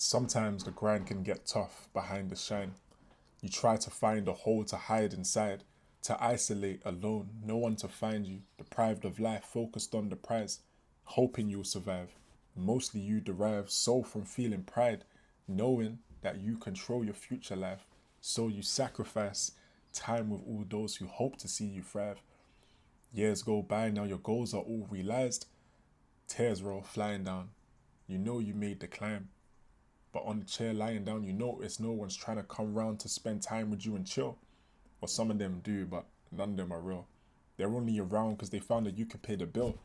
Sometimes the grind can get tough behind the shine. You try to find a hole to hide inside, to isolate alone, no one to find you, deprived of life, focused on the prize, hoping you'll survive. Mostly you derive soul from feeling pride, knowing that you control your future life. So you sacrifice time with all those who hope to see you thrive. Years go by, now your goals are all realized. Tears roll flying down. You know you made the climb. But on the chair lying down, you notice no one's trying to come round to spend time with you and chill. Or some of them do, but none of them are real. They're only around because they found that you could pay the bill.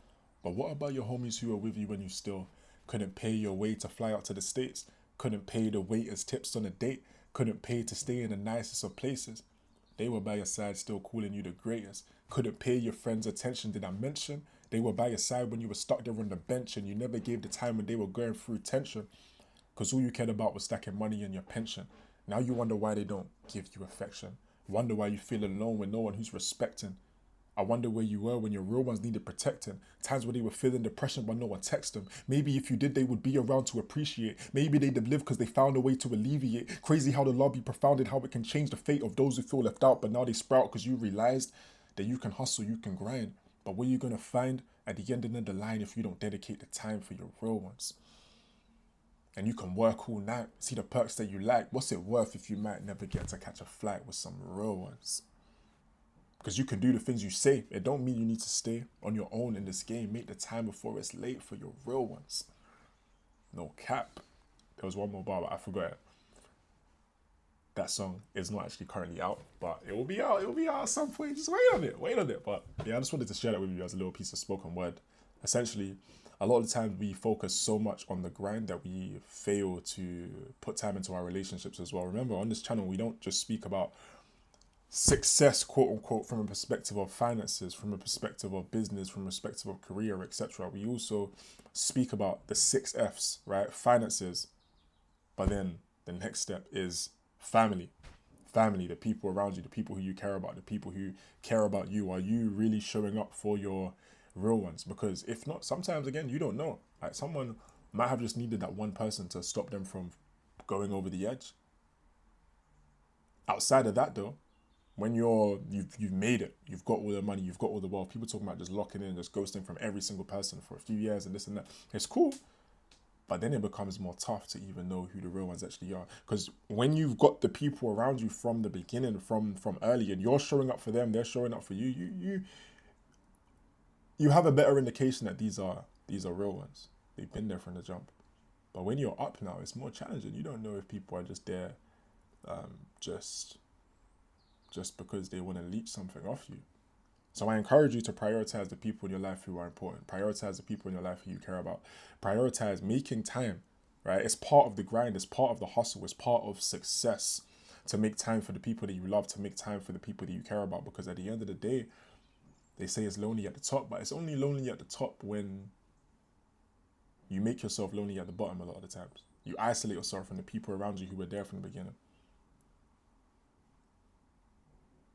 But what about your homies who were with you when you still couldn't pay your way to fly out to the States? Couldn't pay the waiters tips on a date? Couldn't pay to stay in the nicest of places? They were by your side still calling you the greatest. Couldn't pay your friends attention, did I mention? They were by your side when you were stuck there on the bench and you never gave the time when they were going through tension. Because all you cared about was stacking money in your pension. Now you wonder why they don't give you affection. Wonder why you feel alone with no one who's respecting. I wonder where you were when your real ones needed protecting. Times where they were feeling depression but no one texted them. Maybe if you did, they would be around to appreciate. Maybe they'd have lived because they found a way to alleviate. Crazy how the lobby profounded how it can change the fate of those who feel left out, but now they sprout because you realized that you can hustle, you can grind. But what are you going to find at the end of the line if you don't dedicate the time for your real ones? And you can work all night, see the perks that you like. What's it worth if you might never get to catch a flight with some real ones? Because you can do the things you say. It don't mean you need to stay on your own in this game. Make the time before it's late for your real ones. No cap. There was one more bar, but I forgot it. That song is not actually currently out, but it will be out. It will be out at some point. Just wait on it. Wait on it. But yeah, I just wanted to share that with you as a little piece of spoken word. Essentially, a lot of the times we focus so much on the grind that we fail to put time into our relationships as well. Remember, on this channel, we don't just speak about success, quote unquote, from a perspective of finances, from a perspective of business, from a perspective of career, etc. We also speak about the 6 F's, right? Finances, but then the next step is family. Family, the people around you, the people who you care about, the people who care about you. Are you really showing up for your real ones? Because if not, sometimes again, you don't know. Like someone might have just needed that one person to stop them from going over the edge. Outside of that though, when you've made it, you've got all the money, you've got all the wealth, people talking about just locking in, just ghosting from every single person for a few years and this and that. It's cool. But then it becomes more tough to even know who the real ones actually are. Because when you've got the people around you from the beginning, from early, and you're showing up for them, they're showing up for you, you have a better indication that these are real ones. They've been there from the jump. But when you're up now, it's more challenging. You don't know if people are just there, just because they want to leech something off you. So I encourage you to prioritize the people in your life who are important. Prioritize the people in your life who you care about. Prioritize making time, right? It's part of the grind. It's part of the hustle. It's part of success to make time for the people that you love, to make time for the people that you care about. Because at the end of the day, they say it's lonely at the top, but it's only lonely at the top when you make yourself lonely at the bottom a lot of the times. You isolate yourself from the people around you who were there from the beginning.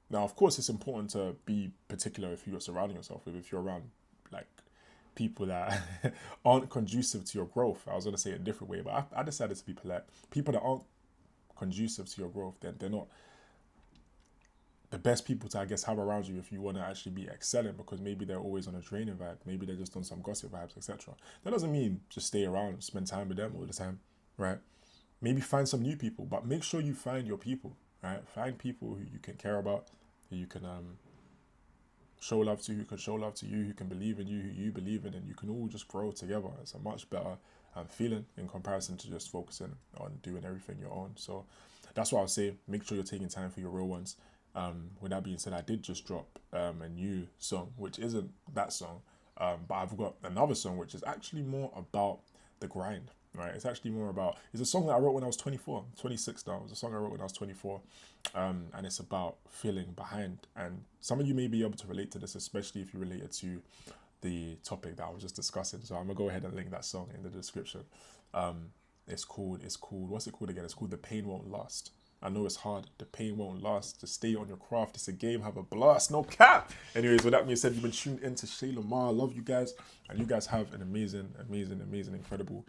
Now, of course, it's important to be particular if you're surrounding yourself with, if you're around like people that aren't conducive to your growth. I was going to say it a different way, but I decided to be polite. People that aren't conducive to your growth, they're not the best people to, I guess, have around you if you want to actually be excelling, because maybe they're always on a draining vibe. Maybe they're just on some gossip vibes, etc. That doesn't mean just stay around, spend time with them all the time, right? Maybe find some new people, but make sure you find your people, right? Find people who you can care about, who you can show love to, who can show love to you, who can believe in you, who you believe in, and you can all just grow together. It's a much better feeling in comparison to just focusing on doing everything your own. So that's what I'll say. Make sure you're taking time for your real ones. With that being said, I did just drop a new song, which isn't that song, but I've got another song which is actually more about the grind, right? It's actually more about, it's a song that I wrote when I was 24, 26 now. It's a song I wrote when I was 24, and it's about feeling behind. And some of you may be able to relate to this, especially if you relate it to the topic that I was just discussing. So I'm gonna go ahead and link that song in the description. It's called, what's it called again? It's called The Pain Won't Last. I know it's hard. The pain won't last. Just stay on your craft. It's a game. Have a blast. No cap. Anyways, with that being said, you've been tuned into Shai Lamar. I love you guys. And you guys have an amazing, incredible